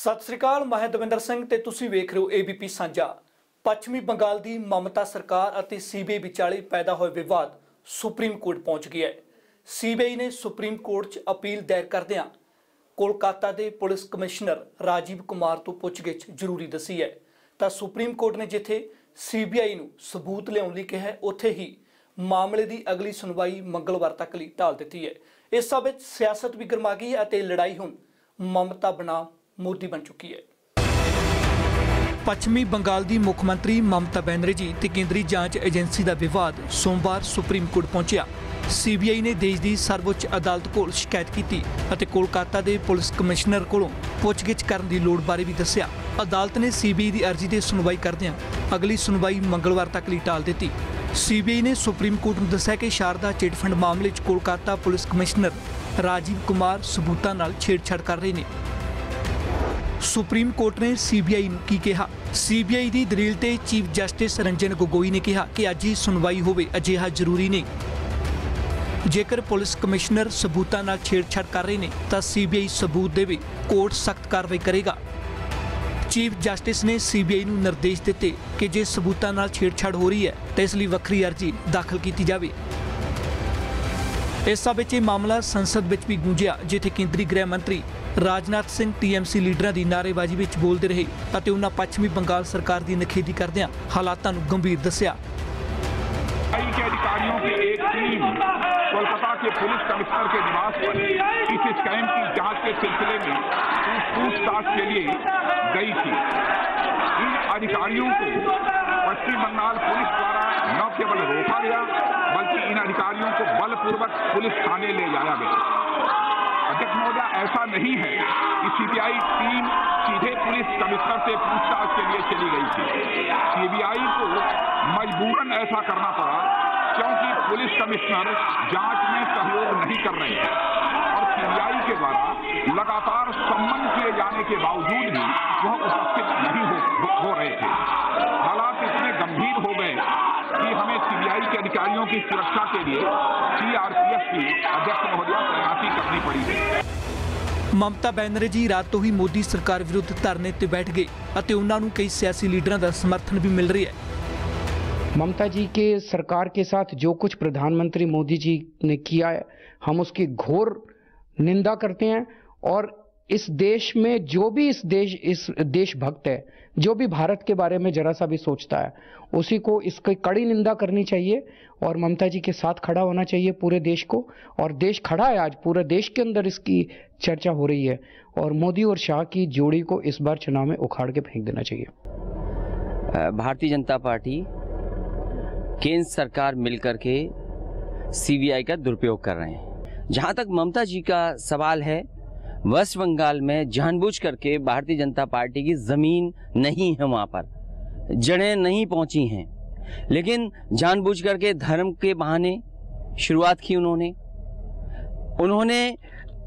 सत श्री अकाल, मैं दविंदर सिंह ते तुसीं वेख रहे हो एबीपी साझा। पश्चिमी बंगाल की ममता सरकार और सीबीआई विचाले पैदा हुए विवाद सुप्रीम कोर्ट पहुंच गया है। सीबीआई ने सुप्रीम कोर्ट च अपील दायर करदिआं कोलकाता के पुलिस कमिश्नर राजीव कुमार तो पुछगिछ जरूरी दसी है। तो सुप्रीम कोर्ट ने जिथे सीबीआई नूं सबूत लियाउण लई कहा, उत्थे ही मामले की अगली सुनवाई मंगलवार तक लई टाल दी है। इस सब विच सियासत भी गरमा गई है और लड़ाई हुण ममता बनाम मोदी बन चुकी है। पश्चिमी बंगाल की मुख्यमंत्री ममता बनर्जी ते केंद्रीय जांच एजेंसी का विवाद सोमवार सुप्रीम कोर्ट पहुंचा। सीबीआई ने देश की सर्वोच्च अदालत को शिकायत की और कोलकाता के पुलिस कमिश्नर को पुछगिछ करने की लोड़ बारे भी दस्सिया। अदालत ने सीबीआई की अर्जी की सुनवाई करदिआं अगली सुनवाई मंगलवार तक लई टाल दी। सीबीआई ने सुप्रीम कोर्ट में दस्सिया कि शारदा चिटफंड मामले कोलकाता पुलिस कमिश्नर राजीव कुमार सबूतां नाल छेड़छाड़ कर रहे हैं। सुप्रीम कोर्ट ने सीबीआई नूं की कहा। सीबीआई की दलील ते चीफ जस्टिस रंजन गोगोई ने कहा कि अज ही सुनवाई होवे अजिहा जरूरी नहीं। जेकर पुलिस कमिश्नर सबूतां नाल छेड़छाड़ कर रहे हैं तो सीबीआई सबूत देवे, कोर्ट सख्त कार्रवाई करेगा। चीफ जस्टिस ने सीबीआई नूं निर्देश दिते कि जे सबूतां नाल छेड़छाड़ हो रही है तो इसलिए वक्री अर्जी दाखिल की जाए। इस सब विच मामला संसद विच भी गूंजिया, जिथे केंद्रीय गृह मंत्री राजनाथ सिंह टीएमसी लीडरां की नारेबाजी विच बोलते रहे और उन्होंने पश्चिमी बंगाल सरकार की नखेदी करदिआं हालातां नूं गंभीर दस्सिया। के अधिकारियों की एक टीम कोलकाता के पुलिस कमिश्नर के निवास पर इस स्कैम की जांच के सिलसिले में पूछताछ के लिए गई थी। इन अधिकारियों को पश्चिम बंगाल पुलिस द्वारा न केवल रोका गया बल्कि इन अधिकारियों को बलपूर्वक पुलिस थाने ले जाया गया। अध्यक्ष महोदय, ऐसा नहीं है कि सीबीआई टीम सीधे पुलिस कमिश्नर से पूछताछ के लिए चली गई थी। सीबीआई को मजबूरन ऐसा करना पड़ा क्योंकि पुलिस कमिश्नर जांच में सहयोग नहीं कर रहे थे और सीबीआई के द्वारा लगातार सम्मन किए जाने के बावजूद भी वह उपस्थित नहीं हो रहे थे। हालात इतने गंभीर हो गए कि हमें सीबीआई के अधिकारियों की सुरक्षा के लिए सीआरपीएफ की अध्यक्ष महोदया तैनाती करनी पड़ी है। ममता बनर्जी रात तो ही मोदी सरकार विरुद्ध धरने ते बैठ गए और उन्होंने कई सियासी लीडरों का समर्थन भी मिल रही है। ममता जी के सरकार के साथ जो कुछ प्रधानमंत्री मोदी जी ने किया है, हम उसकी घोर निंदा करते हैं और इस देश में जो भी इस देशभक्त है, जो भी भारत के बारे में जरा सा भी सोचता है, उसी को इसकी कड़ी निंदा करनी चाहिए और ममता जी के साथ खड़ा होना चाहिए पूरे देश को। और देश खड़ा है, आज पूरे देश के अंदर इसकी चर्चा हो रही है और मोदी और शाह की जोड़ी को इस बार चुनाव में उखाड़ के फेंक देना चाहिए। भारतीय जनता पार्टी, केंद्र सरकार मिलकर के सीबीआई का दुरुपयोग कर रहे हैं। जहां तक ममता जी का सवाल है, वेस्ट बंगाल में जानबूझ करके भारतीय जनता पार्टी की जमीन नहीं है, वहां पर जड़ें नहीं पहुंची हैं, लेकिन जानबूझ करके धर्म के बहाने शुरुआत की उन्होंने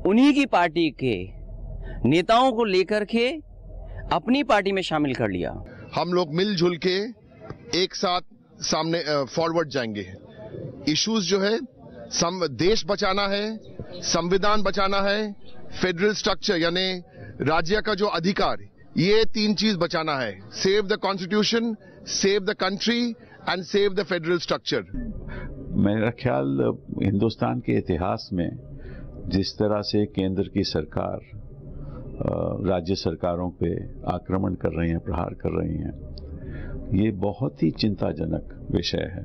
उन्हीं की पार्टी के नेताओं को लेकर के अपनी पार्टी में शामिल कर लिया। हम लोग मिलजुल के एक साथ सामने फॉरवर्ड जाएंगे। इश्यूज जो है, देश बचाना है, संविधान बचाना है, फेडरल स्ट्रक्चर यानी राज्य का जो अधिकार, ये तीन चीज बचाना है। Save the constitution, save the country and save the federal structure. मेरा ख्याल हिंदुस्तान के इतिहास में जिस तरह से केंद्र की सरकार राज्य सरकारों पे आक्रमण कर रही है, प्रहार कर रही हैं, ये बहुत ही चिंताजनक विषय है।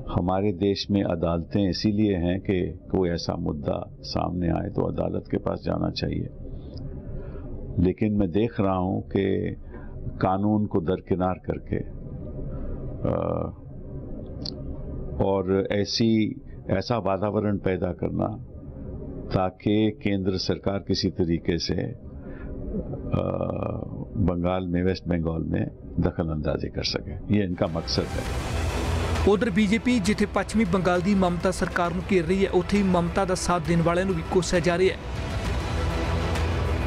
हमारे देश में अदालतें इसीलिए हैं कि कोई ऐसा मुद्दा सामने आए तो अदालत के पास जाना चाहिए, लेकिन मैं देख रहा हूं कि कानून को दरकिनार करके और ऐसा वातावरण पैदा करना ताकि केंद्र सरकार किसी तरीके से बंगाल में, वेस्ट बंगाल में दखल अंदाजी कर सके, ये इनका मकसद है। उधर बीजेपी जिथे पश्चिमी बंगाल की ममता सरकार को घेर रही है, उत्थे ही ममता का साथ देने वालों को भी कोसिया जा रही है।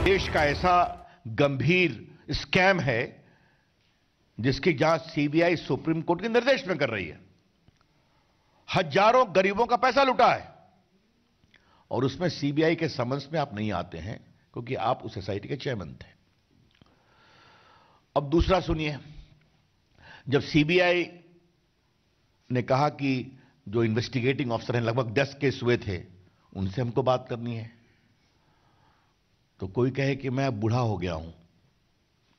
देश का ऐसा गंभीर स्कैम है जिसकी जांच सीबीआई सुप्रीम कोर्ट के निर्देश में कर रही है। हजारों गरीबों का पैसा लुटा है और उसमें सीबीआई के समन्स में आप नहीं आते हैं क्योंकि आप उस सोसाइटी के चेयरमैन थे। अब दूसरा सुनिए, जब सीबीआई ने कहा कि जो इन्वेस्टिगेटिंग ऑफिसर हैं, लगभग 10 केस हुए थे, उनसे हमको बात करनी है, तो कोई कहे कि मैं बूढ़ा हो गया हूं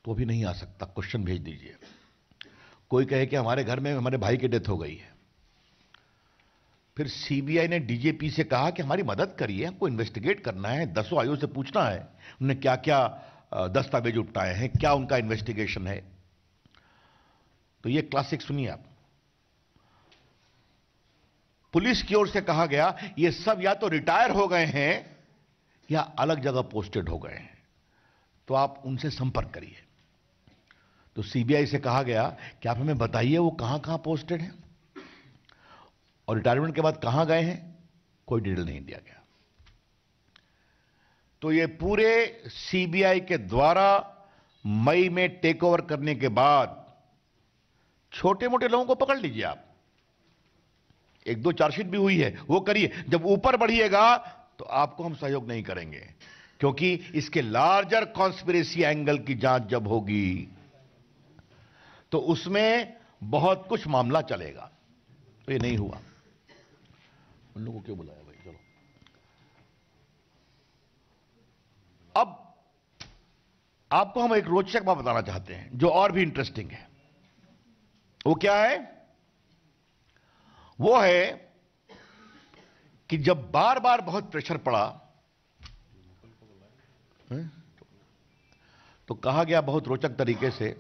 तो भी नहीं आ सकता, क्वेश्चन भेज दीजिए। कोई कहे कि हमारे घर में हमारे भाई की डेथ हो गई है। फिर सीबीआई ने डीजीपी से कहा कि हमारी मदद करिए, हमको इन्वेस्टिगेट करना है, 10 आयु से पूछना है उन्होंने क्या क्या दस्तावेज उठाए हैं, क्या उनका इन्वेस्टिगेशन है। तो ये क्लासिक सुनिए आप। पुलिस की ओर से कहा गया ये सब या तो रिटायर हो गए हैं या अलग जगह पोस्टेड हो गए हैं, तो आप उनसे संपर्क करिए। तो सीबीआई से कहा गया कि आप हमें बताइए वो कहां कहां पोस्टेड हैं और रिटायरमेंट के बाद कहां गए हैं, कोई डिटेल नहीं दिया गया। तो ये पूरे सीबीआई के द्वारा मई में टेक ओवर करने के बाद छोटे मोटे लोगों को पकड़ लीजिए आप, 1-2 चार्जशीट भी हुई है वो करिए। जब ऊपर बढ़िएगा तो आपको हम सहयोग नहीं करेंगे, क्योंकि इसके लार्जर कॉन्स्पिरेसी एंगल की जांच जब होगी तो उसमें बहुत कुछ मामला चलेगा। तो ये नहीं हुआ। उन लोगों को क्यों बुलाया भाई? चलो अब आपको हम एक रोचक बात बताना चाहते हैं जो और भी इंटरेस्टिंग है। वो क्या है? वो है कि जब बार बार बहुत प्रेशर पड़ा तो कहा गया बहुत रोचक तरीके से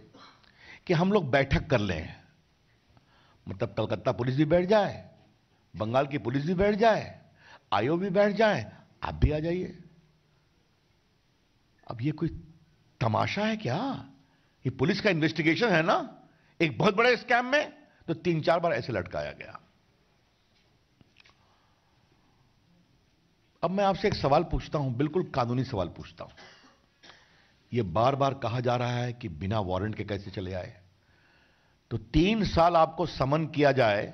कि हम लोग बैठक कर लें, मतलब कलकत्ता पुलिस भी बैठ जाए, बंगाल की पुलिस भी बैठ जाए, आयोग भी बैठ जाए, आप भी आ जाइए। अब ये कोई तमाशा है क्या? ये पुलिस का इन्वेस्टिगेशन है ना, एक बहुत बड़े स्कैम में तो 3-4 बार ऐसे लटकाया गया। अब मैं आपसे एक सवाल पूछता हूं, बिल्कुल कानूनी सवाल पूछता हूं। यह बार बार कहा जा रहा है कि बिना वारंट के कैसे चले आए, तो 3 साल आपको समन किया जाए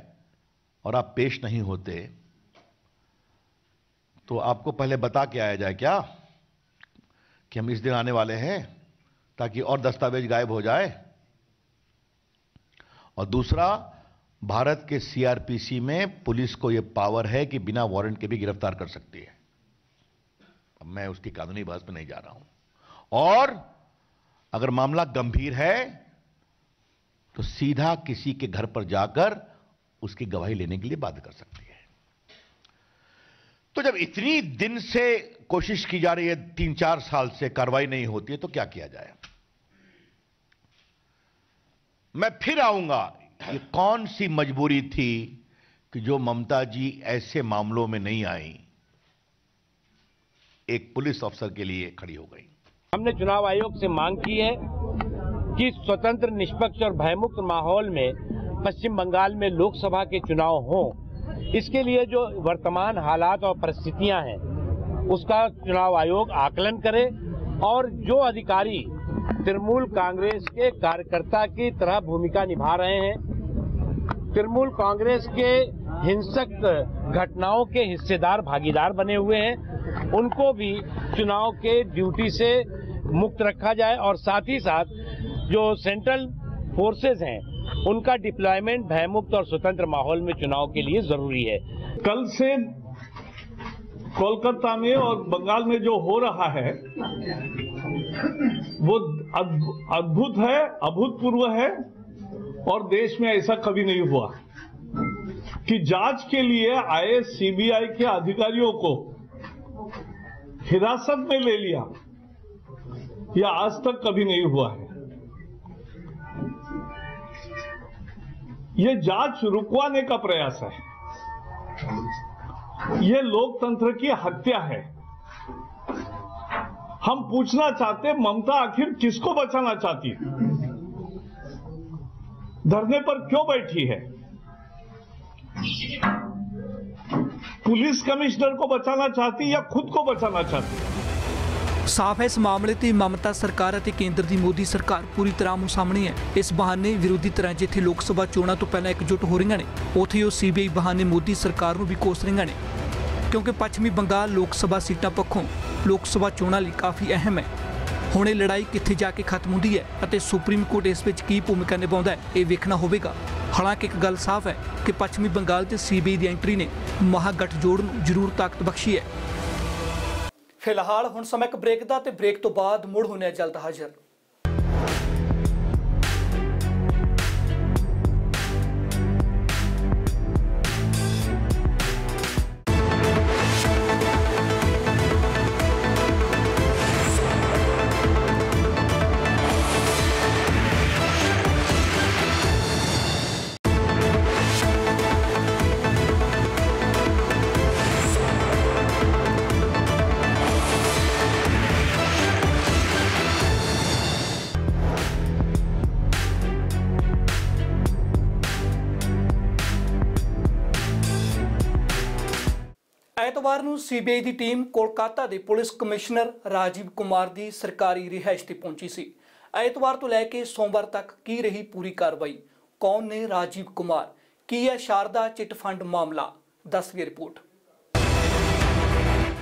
और आप पेश नहीं होते तो आपको पहले बता के आया जाए क्या कि हम इस दिन आने वाले हैं, ताकि और दस्तावेज गायब हो जाए। और दूसरा, भारत के सीआरपीसी में पुलिस को यह पावर है कि बिना वारंट के भी गिरफ्तार कर सकती है। अब मैं उसकी कानूनी बहस में नहीं जा रहा हूं। और अगर मामला गंभीर है तो सीधा किसी के घर पर जाकर उसकी गवाही लेने के लिए बाध्य कर सकती है। तो जब इतनी दिन से कोशिश की जा रही है, 3-4 साल से कार्रवाई नहीं होती है, तो क्या किया जाए? मैं फिर आऊंगा, ये कौन सी मजबूरी थी कि जो ममता जी ऐसे मामलों में नहीं आई, एक पुलिस अफसर के लिए खड़ी हो गई। हमने चुनाव आयोग से मांग की है कि स्वतंत्र, निष्पक्ष और भयमुक्त माहौल में पश्चिम बंगाल में लोकसभा के चुनाव हों। इसके लिए जो वर्तमान हालात और परिस्थितियां हैं उसका चुनाव आयोग आकलन करे और जो अधिकारी तृणमूल कांग्रेस के कार्यकर्ता की तरह भूमिका निभा रहे हैं, तृणमूल कांग्रेस के हिंसक घटनाओं के हिस्सेदार, भागीदार बने हुए हैं, उनको भी चुनाव के ड्यूटी से मुक्त रखा जाए। और साथ ही साथ जो सेंट्रल फोर्सेस हैं उनका डिप्लॉयमेंट भयमुक्त और स्वतंत्र माहौल में चुनाव के लिए जरूरी है। कल से कोलकाता में और बंगाल में जो हो रहा है वो अद्भुत है, अभूतपूर्व है, और देश में ऐसा कभी नहीं हुआ कि जांच के लिए आए सीबीआई के अधिकारियों को हिरासत में ले लिया। यह आज तक कभी नहीं हुआ है। यह जांच रुकवाने का प्रयास है। यह लोकतंत्र की हत्या है। हम पूछना चाहते, ममता आखिर किसको बचाना चाहती? धरने पर क्यों बैठी है? पुलिस कमिश्नर को बचाना चाहती या खुद को बचाना चाहती? ਸਾਫ਼ ਹੈ ਇਸ ਮਾਮਲੇ ਤੇ ਮਮਤਾ ਸਰਕਾਰ ਅਤੇ ਕੇਂਦਰ ਦੀ ਮੋਦੀ ਸਰਕਾਰ ਪੂਰੀ ਤਰ੍ਹਾਂ ਮੂੰਹ ਸਾਹਮਣੇ ਹੈ। ਇਸ ਬਹਾਨੇ ਵਿਰੋਧੀ ਧਿਰਾਂ ਜਿੱਥੇ ਲੋਕ ਸਭਾ ਚੋਣਾਂ ਤੋਂ ਪਹਿਲਾਂ ਇਕਜੁੱਟ ਹੋ ਰਹੀਆਂ ਨੇ, ਉੱਥੇ ਉਹ ਸੀਬੀਆਈ ਬਹਾਨੇ ਮੋਦੀ ਸਰਕਾਰ ਨੂੰ ਵੀ ਕੋਸ ਰਹੀਆਂ ਨੇ, ਕਿਉਂਕਿ ਪੱਛਮੀ ਬੰਗਾਲ ਲੋਕ ਸਭਾ ਸੀਟਾਂ ਪੱਖੋਂ ਲੋਕ ਸਭਾ ਚੋਣਾਂ ਲਈ ਕਾਫੀ ਅਹਿਮ ਹੈ। ਹੁਣ ਇਹ ਲੜਾਈ ਕਿੱਥੇ ਜਾ ਕੇ ਖਤਮ ਹੁੰਦੀ ਹੈ ਅਤੇ ਸੁਪਰੀਮ ਕੋਰਟ ਇਸ ਵਿੱਚ ਕੀ ਭੂਮਿਕਾ ਨਿਭਾਉਂਦਾ ਹੈ, ਇਹ ਵੇਖਣਾ ਹੋਵੇਗਾ। ਹਾਲਾਂਕਿ ਇੱਕ ਗੱਲ ਸਾਫ਼ ਹੈ ਕਿ ਪੱਛਮੀ ਬੰਗਾਲ ਤੇ CBI ਦੀ ਐਂਟਰੀ ਨੇ ਮਹਾਗਠਜੋੜ ਨੂੰ ਜ਼ਰੂਰ ਤਾਕਤ ਬਖਸ਼ੀ ਹੈ। ਫਿਲਹਾਲ ਹੁਣ ਸਮਾਂ ਇੱਕ ਬ੍ਰੇਕ ਦਾ, ਤੇ ਬ੍ਰੇਕ ਤੋਂ ਬਾਅਦ ਮੁੜ ਹੁੰਦੇ ਹਾਂ ਜਲਦ ਹਾਜ਼ਰ। ਐਤਵਾਰ ਨੂੰ CBI ਦੀ ਟੀਮ ਕੋਲਕਾਤਾ ਦੇ ਪੁਲਿਸ ਕਮਿਸ਼ਨਰ ਰਾਜੀਵ ਕੁਮਾਰ ਦੀ ਸਰਕਾਰੀ ਰਿਹਾਇਸ਼ ਤੇ ਪਹੁੰਚੀ ਸੀ। ਐਤਵਾਰ ਤੋਂ ਲੈ ਕੇ ਸੋਮਵਾਰ ਤੱਕ ਕੀ ਰਹੀ ਪੂਰੀ ਕਾਰਵਾਈ, ਕੌਣ ਨੇ ਰਾਜੀਵ ਕੁਮਾਰ, ਕੀ ਹੈ ਸ਼ਾਰਦਾ ਚਿੱਟ ਫੰਡ ਮਾਮਲਾ, ਦੱਸਦੀ ਰਿਪੋਰਟ।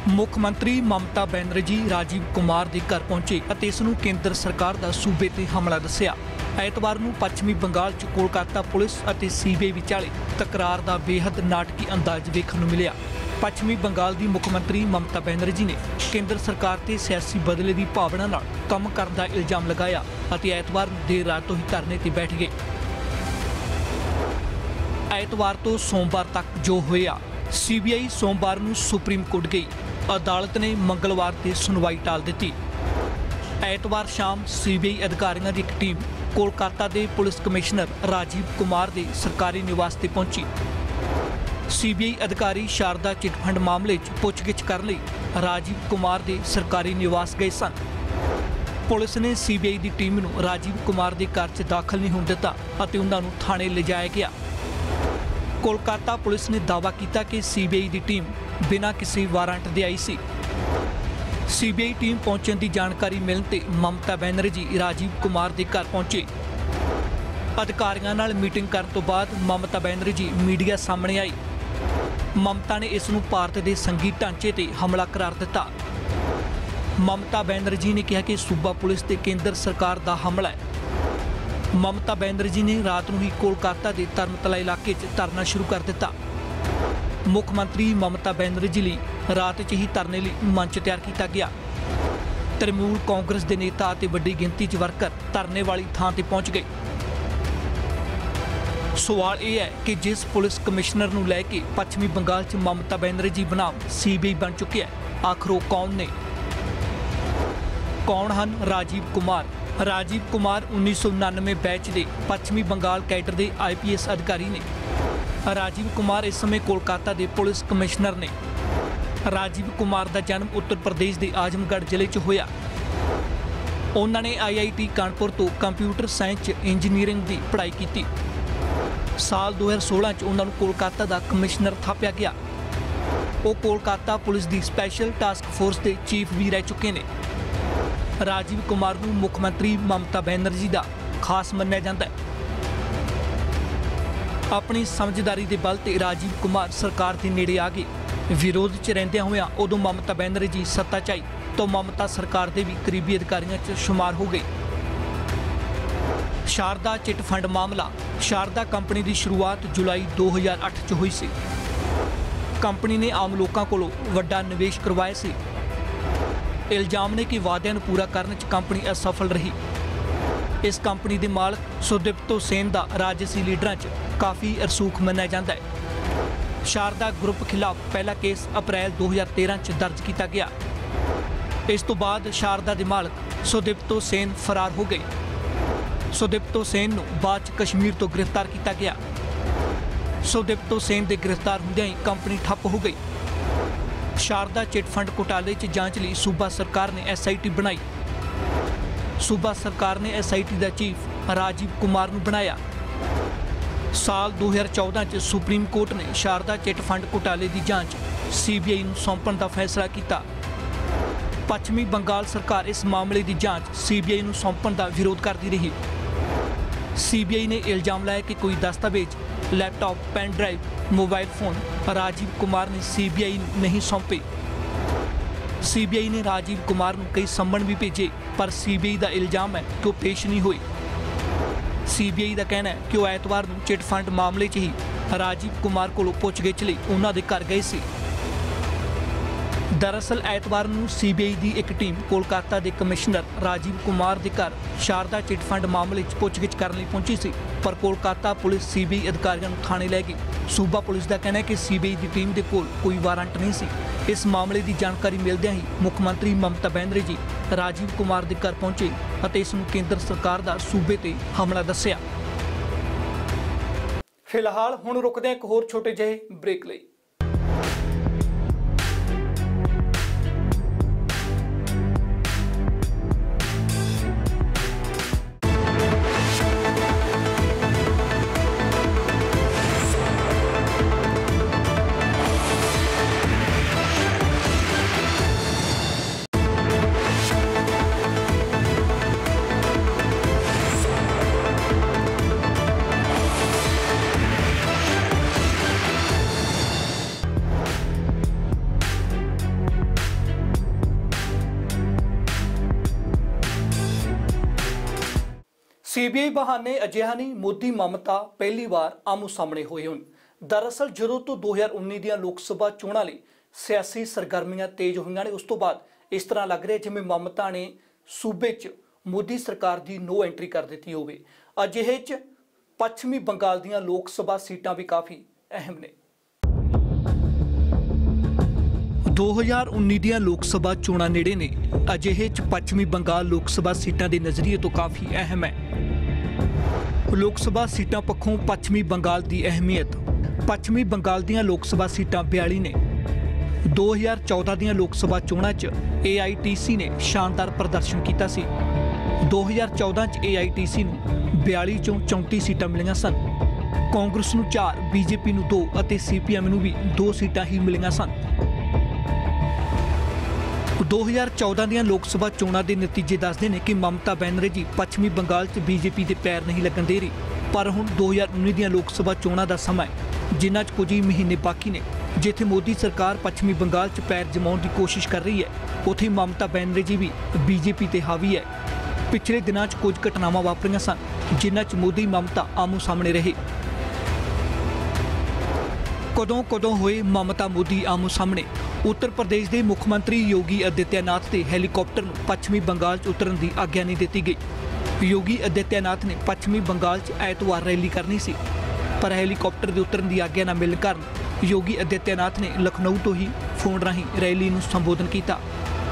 ਮੁੱਖ ਮੰਤਰੀ ਮਮਤਾ ਬੈਨਰਜੀ ਰਾਜੀਵ ਕੁਮਾਰ ਦੇ ਘਰ ਪਹੁੰਚੇ ਅਤੇ ਇਸ ਨੂੰ ਕੇਂਦਰ ਸਰਕਾਰ ਦਾ ਸੂਬੇ ਤੇ ਹਮਲਾ ਦੱਸਿਆ। ਐਤਵਾਰ ਨੂੰ ਪੱਛਮੀ ਬੰਗਾਲ 'ਚ ਕੋਲਕਾਤਾ ਪੁਲਿਸ ਅਤੇ CBI ਵਿਚਾਲੇ ਤਕਰਾਰ ਦਾ ਬੇਹੱਦ ਨਾਟਕੀ ਅੰਦਾਜ਼ ਵੇਖਣ ਨੂੰ ਮਿਲਿਆ। ਪੱਛਮੀ ਬੰਗਾਲ ਦੀ ਮੁੱਖ ਮੰਤਰੀ ਮਮਤਾ ਬੈਨਰਜੀ ਨੇ ਕੇਂਦਰ ਸਰਕਾਰ ਤੇ ਸਿਆਸੀ ਬਦਲੇ ਦੀ ਭਾਵਨਾ ਨਾਲ ਕੰਮ ਕਰਨ ਦਾ ਇਲਜ਼ਾਮ ਲਗਾਇਆ ਅਤੇ ਐਤਵਾਰ ਨੂੰ ਦੇਰ ਰਾਤ ਤੋਂ ਹੀ ਧਰਨੇ ਤੇ ਬੈਠ ਗਏ। ਐਤਵਾਰ ਤੋਂ ਸੋਮਵਾਰ ਤੱਕ ਜੋ ਹੋਇਆ, CBI ਸੋਮਵਾਰ ਨੂੰ ਸੁਪਰੀਮ ਕੋਰਟ ਗਈ। ਅਦਾਲਤ ਨੇ ਮੰਗਲਵਾਰ ਤੇ ਸੁਣਵਾਈ ਟਾਲ ਦਿੱਤੀ। ਐਤਵਾਰ ਸ਼ਾਮ CBI ਅਧਿਕਾਰੀਆਂ ਦੀ ਇੱਕ ਟੀਮ ਕੋਲਕਾਤਾ ਦੇ ਪੁਲਿਸ ਕਮਿਸ਼ਨਰ ਰਾਜੀਵ ਕੁਮਾਰ ਦੇ ਸਰਕਾਰੀ ਨਿਵਾਸ ਤੇ ਪਹੁੰਚੀ। CBI ਅਧਿਕਾਰੀ ਸ਼ਾਰਦਾ ਚਿੱਟ ਫੰਡ ਮਾਮਲੇ 'ਚ ਪੁੱਛਗਿੱਛ ਕਰਨ ਲਈ ਰਾਜੀਵ ਕੁਮਾਰ ਦੇ ਸਰਕਾਰੀ ਨਿਵਾਸ ਗਏ ਸਨ। ਪੁਲਿਸ ਨੇ CBI ਦੀ ਟੀਮ ਨੂੰ ਰਾਜੀਵ ਕੁਮਾਰ ਦੇ ਘਰ 'ਚ ਦਾਖਲ ਨਹੀਂ ਹੋਣ ਦਿੱਤਾ ਅਤੇ ਉਹਨਾਂ ਨੂੰ ਥਾਣੇ ਲਿਜਾਇਆ ਗਿਆ। ਕੋਲਕਾਤਾ ਪੁਲਿਸ ਨੇ ਦਾਅਵਾ ਕੀਤਾ ਕਿ CBI ਦੀ ਟੀਮ ਬਿਨਾਂ ਕਿਸੇ ਵਾਰੰਟ ਦੇ ਆਈ ਸੀ। CBI ਟੀਮ ਪਹੁੰਚਣ ਦੀ ਜਾਣਕਾਰੀ ਮਿਲਣ ਤੇ ਮਮਤਾ ਬੈਨਰਜੀ ਰਾਜੀਵ ਕੁਮਾਰ ਦੇ ਘਰ ਪਹੁੰਚੇ। ਅਧਿਕਾਰੀਆਂ ਨਾਲ ਮੀਟਿੰਗ ਕਰਨ ਤੋਂ ਬਾਅਦ ਮਮਤਾ ਬੈਨਰਜੀ ਮੀਡੀਆ ਸਾਹਮਣੇ ਆਈ। ਮਮਤਾ ਨੇ ਇਸ ਨੂੰ ਭਾਰਤ ਦੇ ਸੰਘੀ ਢਾਂਚੇ ਤੇ ਹਮਲਾ ਕਰਾਰ ਦਿੱਤਾ। ਮਮਤਾ ਬੈਨਰਜੀ ਨੇ ਕਿਹਾ ਕਿ ਸੂਬਾ ਪੁਲਿਸ ਤੇ ਕੇਂਦਰ ਸਰਕਾਰ ਦਾ ਹਮਲਾ ਹੈ। ਮਮਤਾ ਬੈਨਰਜੀ ਨੇ ਰਾਤ ਨੂੰ ਹੀ ਕੋਲਕਾਤਾ ਦੇ ਧਰਮਤਲਾ ਇਲਾਕੇ 'ਚ ਧਰਨਾ ਸ਼ੁਰੂ ਕਰ ਦਿੱਤਾ। ਮੁੱਖ ਮੰਤਰੀ ਮਮਤਾ ਬੈਨਰਜੀ ਲਈ ਰਾਤ 'ਚ ਹੀ ਧਰਨੇ ਲਈ ਮੰਚ ਤਿਆਰ ਕੀਤਾ ਗਿਆ। ਤ੍ਰਿਣਮੂਲ ਕਾਂਗਰਸ ਦੇ ਨੇਤਾ ਅਤੇ ਵੱਡੀ ਗਿਣਤੀ 'ਚ ਵਰਕਰ ਧਰਨੇ ਵਾਲੀ ਥਾਂ ਤੇ ਪਹੁੰਚ ਗਏ। ਸਵਾਲ ਇਹ ਹੈ ਕਿ ਜਿਸ ਪੁਲਿਸ ਕਮਿਸ਼ਨਰ ਨੂੰ ਲੈ ਕੇ ਪੱਛਮੀ ਬੰਗਾਲ 'ਚ ਮਮਤਾ ਬੈਨਰਜੀ ਬਨਾਮ CBI ਬਣ ਚੁੱਕਿਆ, ਆਖਰ ਉਹ ਕੌਣ ਨੇ? ਕੌਣ ਹਨ ਰਾਜੀਵ ਕੁਮਾਰ? ਰਾਜੀਵ ਕੁਮਾਰ 1999 ਬੈਚ ਦੇ ਪੱਛਮੀ ਬੰਗਾਲ ਕੈਡਰ ਦੇ IPS ਅਧਿਕਾਰੀ ਨੇ। ਰਾਜੀਵ ਕੁਮਾਰ ਇਸ ਸਮੇਂ ਕੋਲਕਾਤਾ ਦੇ ਪੁਲਿਸ ਕਮਿਸ਼ਨਰ ਨੇ। ਰਾਜੀਵ ਕੁਮਾਰ ਦਾ ਜਨਮ ਉੱਤਰ ਪ੍ਰਦੇਸ਼ ਦੇ ਆਜ਼ਮਗੜ੍ਹ ਜ਼ਿਲ੍ਹੇ 'ਚ ਹੋਇਆ। ਉਹਨਾਂ ਨੇ IIT ਕਾਨਪੁਰ ਤੋਂ ਕੰਪਿਊਟਰ ਸਾਇੰਸ 'ਚ ਇੰਜੀਨੀਅਰਿੰਗ ਦੀ ਪੜ੍ਹਾਈ ਕੀਤੀ। ਸਾਲ 2016 'ਚ ਉਹਨਾਂ ਨੂੰ ਕੋਲਕਾਤਾ ਦਾ ਕਮਿਸ਼ਨਰ ਥਾਪਿਆ ਗਿਆ। ਉਹ ਕੋਲਕਾਤਾ ਪੁਲਿਸ ਦੀ ਸਪੈਸ਼ਲ ਟਾਸਕ ਫੋਰਸ ਦੇ ਚੀਫ ਵੀ ਰਹਿ ਚੁੱਕੇ ਨੇ। ਰਾਜੀਵ ਕੁਮਾਰ ਨੂੰ ਮੁੱਖ ਮੰਤਰੀ ਮਮਤਾ ਬੈਨਰਜੀ ਦਾ ਖਾਸ ਮੰਨਿਆ ਜਾਂਦਾ ਹੈ। ਆਪਣੀ ਸਮਝਦਾਰੀ ਦੇ ਬਲ ਤੇ ਰਾਜੀਵ ਕੁਮਾਰ ਸਰਕਾਰ ਦੇ ਨੇੜੇ ਆ ਗਏ। ਵਿਰੋਧ 'ਚ ਰਹਿੰਦਿਆਂ ਹੋਇਆਂ ਉਦੋਂ ਮਮਤਾ ਬੈਨਰਜੀ ਸੱਤਾ 'ਚ ਆਈ ਤਾਂ ਮਮਤਾ ਸਰਕਾਰ ਦੇ ਵੀ ਕਰੀਬੀ ਅਧਿਕਾਰੀਆਂ 'ਚ ਸ਼ੁਮਾਰ ਹੋ ਗਈ। ਸ਼ਾਰਦਾ ਚਿੱਟ ਫੰਡ ਮਾਮਲਾ। ਸ਼ਾਰਦਾ ਕੰਪਨੀ ਦੀ ਸ਼ੁਰੂਆਤ ਜੁਲਾਈ 2008 'ਚ ਹੋਈ ਸੀ। ਕੰਪਨੀ ਨੇ ਆਮ ਲੋਕਾਂ ਕੋਲੋਂ ਵੱਡਾ ਨਿਵੇਸ਼ ਕਰਵਾਇਆ ਸੀ। ਇਲਜ਼ਾਮ ਨੇ ਕਿ ਵਾਅਦਿਆਂ ਨੂੰ ਪੂਰਾ ਕਰਨ 'ਚ ਕੰਪਨੀ ਅਸਫਲ ਰਹੀ। ਇਸ ਕੰਪਨੀ ਦੇ ਮਾਲਕ ਸੁਦੀਪਤੋ ਸੇਨ ਦਾ ਰਾਜਸੀ ਲੀਡਰਾਂ 'ਚ ਕਾਫੀ ਰਸੂਖ ਮੰਨਿਆ ਜਾਂਦਾ ਹੈ। ਸ਼ਾਰਦਾ ਗਰੁੱਪ ਖਿਲਾਫ ਪਹਿਲਾ ਕੇਸ ਅਪ੍ਰੈਲ 2013 'ਚ ਦਰਜ ਕੀਤਾ ਗਿਆ। ਇਸ ਤੋਂ ਬਾਅਦ ਸ਼ਾਰਦਾ ਦੇ ਮਾਲਕ ਸੁਦੀਪਤੋ ਸੇਨ ਫਰਾਰ ਹੋ ਗਏ। ਸੁਦੀਪਤੋ ਸੇਨ ਨੂੰ ਬਾਅਦ 'ਚ ਕਸ਼ਮੀਰ ਤੋਂ ਗ੍ਰਿਫਤਾਰ ਕੀਤਾ ਗਿਆ। ਸੁਦੀਪਤੋ ਸੇਨ ਦੇ ਗ੍ਰਿਫਤਾਰ ਹੁੰਦਿਆਂ ਹੀ ਕੰਪਨੀ ਠੱਪ ਹੋ ਗਈ। ਸ਼ਾਰਦਾ ਚਿੱਟ ਫੰਡ ਘੁਟਾਲੇ 'ਚ ਜਾਂਚ ਲਈ ਸੂਬਾ ਸਰਕਾਰ ਨੇ SIT ਬਣਾਈ। ਸੂਬਾ ਸਰਕਾਰ ਨੇ SIT ਦਾ ਚੀਫ ਰਾਜੀਵ ਕੁਮਾਰ ਨੂੰ ਬਣਾਇਆ। ਸਾਲ 2014 'ਚ ਸੁਪਰੀਮ ਕੋਰਟ ਨੇ ਸ਼ਾਰਦਾ ਚਿੱਟ ਫੰਡ ਘੁਟਾਲੇ ਦੀ ਜਾਂਚ CBI ਨੂੰ ਸੌਂਪਣ ਦਾ ਫੈਸਲਾ ਕੀਤਾ। ਪੱਛਮੀ ਬੰਗਾਲ ਸਰਕਾਰ ਇਸ ਮਾਮਲੇ ਦੀ ਜਾਂਚ CBI ਨੂੰ ਸੌਂਪਣ ਦਾ ਵਿਰੋਧ ਕਰਦੀ ਰਹੀ। CBI ਨੇ ਇਲਜ਼ਾਮ ਲਾਇਆ ਕਿ ਕੋਈ ਦਸਤਾਵੇਜ਼, laptop, pen drive, mobile phone Rajiv Kumar ਨੇ CBI ਨੂੰ ਨਹੀਂ ਸੌਂਪੇ। सीबीआई ने राजीव कुमार ਨੂੰ कई सम्मन भी भेजे पर सीबीआई ਦਾ इल्जाम है कि ਉਹ पेश नहीं ਹੋਏ। सीबीआई ਦਾ कहना है कि ਉਹ ਐਤਵਾਰ ਨੂੰ ਚਿੱਟ ਫੰਡ ਮਾਮਲੇ 'ਚ ਹੀ ਰਾਜੀਵ ਕੁਮਾਰ ਕੋਲੋਂ ਪੁੱਛਗਿੱਛ ਲਈ ਉਹਨਾਂ ਦੇ ਘਰ ਗਏ ਸੀ। दरअसल ਐਤਵਾਰ ਨੂੰ सीबीआई ਦੀ ਇੱਕ ਟੀਮ ਕੋਲਕਾਤਾ ਦੇ ਕਮਿਸ਼ਨਰ ਰਾਜੀਵ ਕੁਮਾਰ ਦੇ ਘਰ ਸ਼ਾਰਦਾ ਚਿੱਟ ਫੰਡ ਮਾਮਲੇ 'ਚ ਪੁੱਛਗਿੱਛ ਕਰਨ ਲਈ ਪਹੁੰਚੀ ਸੀ ਪਰ ਕੋਲਕਾਤਾ ਪੁਲਿਸ सीबीआई ਅਧਿਕਾਰੀਆਂ ਨੂੰ ਥਾਣੇ ਲੈ ਗਈ। सूबा पुलिस का कहना है कि सीबीआई की टीम के कोल कोई वारंट नहीं सी। इस मामले की जानकारी मिलदे ही मुख्यमंत्री ममता बनर्जी जी राजीव कुमार के घर पहुंचे और इसनूं केंद्र सरकार का सूबे ते हमला दस्सिया। फिलहाल हुण रुकदे एक होर छोटे जिहे ब्रेक लई। सीबीआई बहाने अजिहा नहीं मोदी ममता पहली बार आमो सामने होए हुण। दरअसल जदों तो 2019 ਦੀਆਂ लोक सभा चोणां लई सियासी सरगर्मियां तेज होईਆਂ ने उस तो बाद इस तरह लग रहा जिवें ममता ने सूबे 'ਚ मोदी सरकार की नो एंट्री कर दी होवे। अजिहे 'ਚ पश्चिमी बंगाल ਦੀਆਂ लोक सभा सीटां भी काफ़ी अहम ने। 2019 ਦੀਆਂ लोक सभा चोणां नेड़े ने अजिहे 'ਚ पश्चिमी बंगाल लोक सभा सीटां के नज़रिए तो काफ़ी अहम है। लोक सभा सीटां पक्षों पश्चिमी बंगाल की अहमियत। पश्चिमी बंगाल दीयां लोक सभा सीटां 42 ने। 2014 दीयां लोक सभा चोणां च AITC ने शानदार प्रदर्शन किया सी। 2014 च AITC नूं 42 चों 34 सीटां मिलियां सन। कांग्रेस नूं 4, BJP नूं 2 ਅਤੇ CPM नूं भी 2 सीटां ही मिलियां सन। 2014 ਦੀਆਂ लोक सभा चोणां ਦੇ नतीजे दसदे ने कि ममता बनर्जी पश्चिमी बंगाल 'ਚ BJP ਦੇ पैर नहीं लगन दे रही। पर हुण 2019 ਦੀਆਂ लोक सभा चोणां ਦਾ ਸਮਾਂ जिन्हां 'ਚ कुछ ही महीने बाकी ने जिथे मोदी सरकार पश्चिमी बंगाल 'ਚ पैर जमाउण की कोशिश कर रही है उत्थे ममता बनर्जी भी BJP ते हावी है। पिछले दिनां 'ਚ कुछ घटनावां वापरियां सन जिन्हां 'ਚ मोदी ममता आमो सामने रहे। कदों होए ममता मोदी आमो सामने। उत्तर प्रदेश के मुख्यमंत्री योगी आदित्यनाथ के हैलीकॉप्टर नूं पश्चिमी बंगाल च उतरन की आग्या नहीं दी गई। योगी आदित्यनाथ ने पश्चिमी बंगाल च ऐतवार रैली करनी सी पर हैलीकॉप्टर के उतरन की आग्या न मिलने कारण योगी आदित्यनाथ ने लखनऊ तो ही फोन राही रैली नूं संबोधन किया।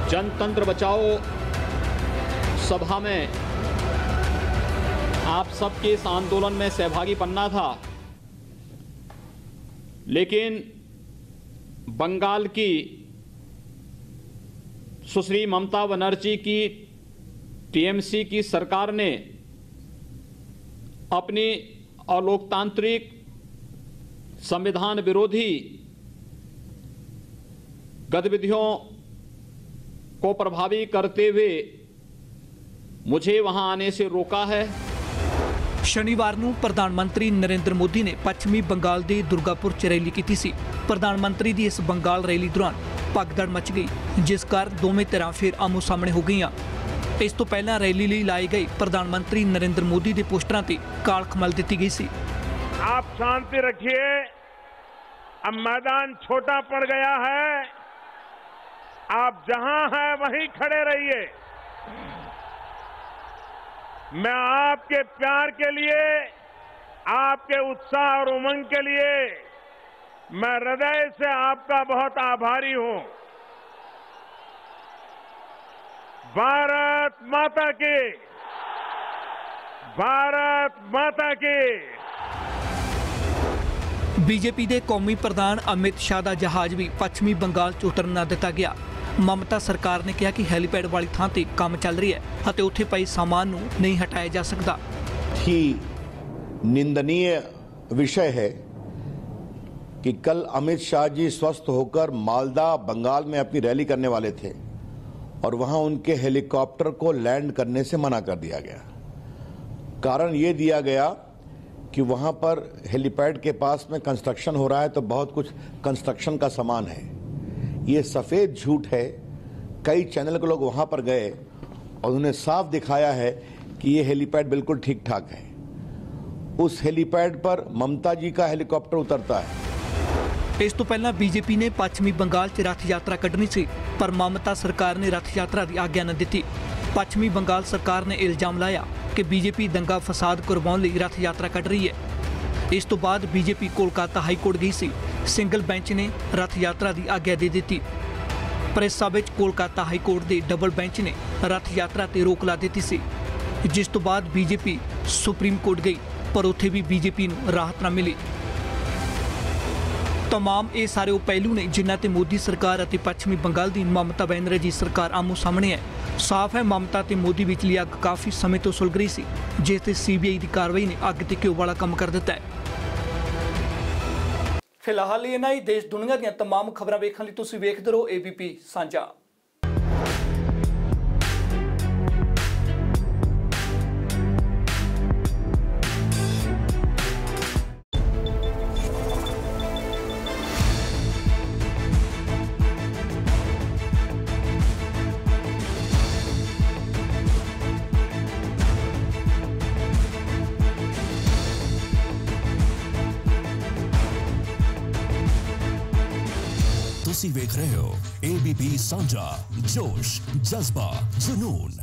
जनतंत्र बचाओ सभा में आप सबके इस आंदोलन में सहभागी बनना था, लेकिन बंगाल की सुश्री ममता बनर्जी की TMC की सरकार ने अपनी अलोकतांत्रिक संविधान विरोधी गतिविधियों को प्रभावी करते हुए मुझे वहां आने से रोका है। शनिवार नूं प्रधानमंत्री नरेंद्र मोदी ने पश्चिमी बंगाल के दुर्गापुर च रैली की सी। प्रधानमंत्री की इस बंगाल रैली दौरान भगदड़ मच गई जिस कारण दोवें धिरां फिर आमो सामने हो गईयां। इस तो पहला रैली लिए लाए गए प्रधानमंत्री नरेंद्र मोदी के पोस्टरां ते काल खमल दी गई सी। आप शांति रखिए, अब मैदान छोटा पड़ गया है, आप जहां हैं वहीं खड़े रहिए। मैं आपके प्यार के लिए, आपके उत्साह और उमंग के लिए मैं हृदय से आपका बहुत आभारी हूं। भारत माता की, भारत माता की। बीजेपी के कौमी प्रधान अमित शाह का जहाज भी पश्चिमी बंगाल च उतरन न दिता गया। ममता सरकार ने कहा कि हैलीपैड वाली थां ते काम चल रही है और उत्थे पए सामान नूं नहीं हटाया जा सकता। ही निंदनीय विषय है कि कल अमित शाह जी स्वस्थ होकर मालदा बंगाल में अपनी रैली करने वाले थे और वहां उनके हेलीकॉप्टर को लैंड करने से मना कर दिया गया। कारण ये दिया गया कि वहां पर हेलीपैड के पास में कंस्ट्रक्शन हो रहा है तो बहुत कुछ कंस्ट्रक्शन का सामान है। ये सफेद झूठ है कई चैनल के लोग वहां पर गए और उन्हें साफ दिखाया है कि ये हेलीपैड बिल्कुल ठीक ठाक है। उस हेलीपैड पर ममता जी का हेलीकॉप्टर उतरता है। ਇਸ ਤੋਂ ਪਹਿਲਾਂ ਬੀਜੇਪੀ ਨੇ ਪੱਛਮੀ ਬੰਗਾਲ 'ਚ ਰੱਥ ਯਾਤਰਾ ਕੱਢਣੀ ਸੀ, ਪਰ ਮਮਤਾ ਸਰਕਾਰ ਨੇ ਰੱਥ ਯਾਤਰਾ ਦੀ ਆਗਿਆ ਨਾ ਦਿੱਤੀ। ਪੱਛਮੀ ਬੰਗਾਲ ਸਰਕਾਰ ਨੇ ਇਲਜ਼ਾਮ ਲਾਇਆ ਕਿ ਬੀਜੇਪੀ ਦੰਗਾ ਫਸਾਦ ਕਰਵਾਉਣ ਲਈ ਰੱਥ ਯਾਤਰਾ ਕੱਢ ਰਹੀ ਹੈ। ਇਸ ਤੋਂ ਬਾਅਦ ਬੀਜੇਪੀ ਕੋਲਕਾਤਾ ਹਾਈ ਕੋਰਟ ਗਈ ਸੀ। ਸਿੰਗਲ ਬੈਂਚ ਨੇ ਰੱਥ ਯਾਤਰਾ ਦੀ ਆਗਿਆ ਦੇ ਦਿੱਤੀ। ਪਰ ਇਸ ਸਭ ਵਿੱਚ ਕੋਲਕਾਤਾ ਹਾਈ ਕੋਰਟ ਦੇ ਡਬਲ ਬੈਂਚ ਨੇ ਰੱਥ ਯਾਤਰਾ ਤੇ ਰੋਕ ਲਾ ਦਿੱਤੀ ਸੀ, ਜਿਸ ਤੋਂ ਬਾਅਦ ਬੀਜੇਪੀ ਸੁਪਰੀਮ ਕੋਰਟ ਗਈ, ਪਰ ਉੱਥੇ ਵੀ ਬੀਜੇਪੀ ਨੂੰ ਰਾਹਤ ਨਾ ਮਿਲੀ। तमाम ये सारे वो पहलू ने जिन्हां ते मोदी सरकार और पश्चिमी बंगाल की ममता बनर्जी सरकार आमो सामने है। साफ है ममता ते मोदी विचली अग काफ़ी समय तो सुलग रही सी, जिस ते CBI की कार्रवाई ने अग ते घ्यो वाला काम कर दिता है। फिलहाल इन्हां ही देश दुनिया दी तमाम खबरां वेखण लई तुसीं वेखदे रहो ABP साझा। ਤੁਸੀਂ ਵੇਖ ਰਹੇ ਹੋ ABP ਸਾਂਝਾ, जोश, जज्बा, जुनून।